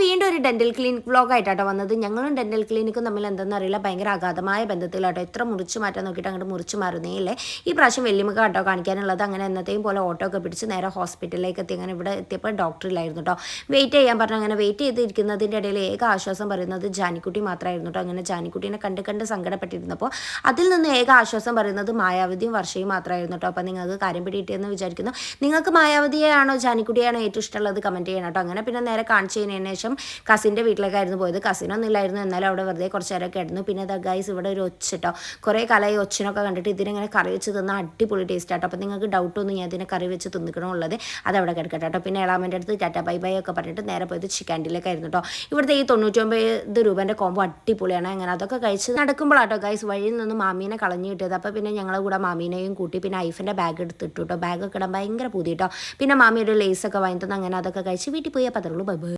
വീണ്ടും ഒരു dental clinic വ്ളോഗായിട്ടാട്ടോ വന്നത്. ഞങ്ങളും ഡെൻ്റൽ ക്ലിനിക്കും തമ്മിൽ എന്തെന്ന് അറിയില്ല, ഭയങ്കര അഗാധമായ ബന്ധത്തിലാട്ടോ. എത്ര മുറിച്ച് മാറ്റാൻ നോക്കിയിട്ട് അങ്ങോട്ട് മുറിച്ച് മാറുന്നേ ഇല്ലേ. ഈ പ്രാവശ്യം വെല്ലുമുഖ കേട്ടോ കാണിക്കാനുള്ളത്. അങ്ങനെ എന്നത്തെയും പോലെ ഓട്ടോ ഒക്കെ പിടിച്ച് നേരെ ഹോസ്പിറ്റലിലേക്ക് എത്തി. അങ്ങനെ ഇവിടെ എത്തിയപ്പോൾ ഡോക്ടറിലായിരുന്നു കേട്ടോ. വെയിറ്റ് ചെയ്യാൻ പറഞ്ഞു. അങ്ങനെ വെയിറ്റ് ചെയ്തിരിക്കുന്നതിൻ്റെ ഇടയിൽ ഏക ആശ്വാസം പറയുന്നത് ജാനിക്കുട്ടി മാത്രമായിരുന്നു കേട്ടോ. അങ്ങനെ ജാനിക്കുട്ടീനെ കണ്ട് സങ്കടപ്പെട്ടിരുന്നപ്പോൾ അതിൽ നിന്ന് ഏക ആശ്വാസം പറയുന്നത് മായാവതിയും വർഷയും മാത്രമായിരുന്നു കേട്ടോ. അപ്പോൾ നിങ്ങൾക്ക് കാര്യം പിടികിട്ടിയെന്ന് വിചാരിക്കുന്നു. നിങ്ങൾക്ക് മായാവതിയെയാണോ ജാനിക്കുട്ടിയാണോ ഏറ്റവും ഇഷ്ടമുള്ളത് കമൻറ്റ് ചെയ്യണം കേട്ടോ. അങ്ങനെ പിന്നെ നേരെ കാണിച്ചതിന് ശേഷം കസിൻ്റെ വീട്ടിലേക്കായിരുന്നു പോയത്. കസിനൊന്നും ഇല്ലായിരുന്നു, എന്നാലും അവിടെ വെറുതെ കുറച്ച് നേരം കിടന്നു. പിന്നെ ദാ ഗൈസ് ഇവിടെ ഒരു ഒച്ച കേട്ടോ. കുറേ കാലമായി ഒച്ചിനൊക്കെ കണ്ടിട്ട് ഇതിനെങ്ങനെ കറി വെച്ച് തിന്നാൽ അടിപൊളി ടേസ്റ്റ് ആട്ടോ. അപ്പോൾ നിങ്ങൾക്ക് ഡൗട്ടൊന്നും ഞാൻ ഇതിനെ കറി വെച്ച് തിന്നിക്കണമുള്ളത് അതവിടെ കിടക്കട്ടെ കേട്ടോ. പിന്നെ എളാമൻ്റെ അടുത്ത് ടാറ്റ ബൈ ബൈ ഒക്കെ പറഞ്ഞിട്ട് നേരെ പോയത് ചിക്കാൻഡിലേക്കായിരുന്നു കേട്ടോ. ഇവിടുത്തെ ഈ 99 രൂപേൻ്റെ കോമ്പോ അടിപൊളിയാണ്. അങ്ങനെ അതൊക്കെ കഴിച്ച് നടക്കുമ്പോഴാട്ടോ ഗൈസ് വഴിയിൽ നിന്ന് മാമീനെ കളഞ്ഞു കിട്ടിയത്. അപ്പോൾ പിന്നെ ഞങ്ങളുടെ കൂടെ മാമീനെയും കൂട്ടി പിന്നെ ഐഫിൻ്റെ ബാഗ് എടുത്തിട്ടു കേട്ടോ. ബാഗൊക്കെ ഇടാൻ ഭയങ്കര പുതിയ കേട്ടോ. പിന്നെ മാമിയുടെ ലേസൊക്കെ വാങ്ങി തന്നെ അങ്ങനെ അതൊക്കെ കഴിച്ച് വീട്ടിൽ പോയി. അപ്പോൾ അതുള്ളൂ. Bye bye.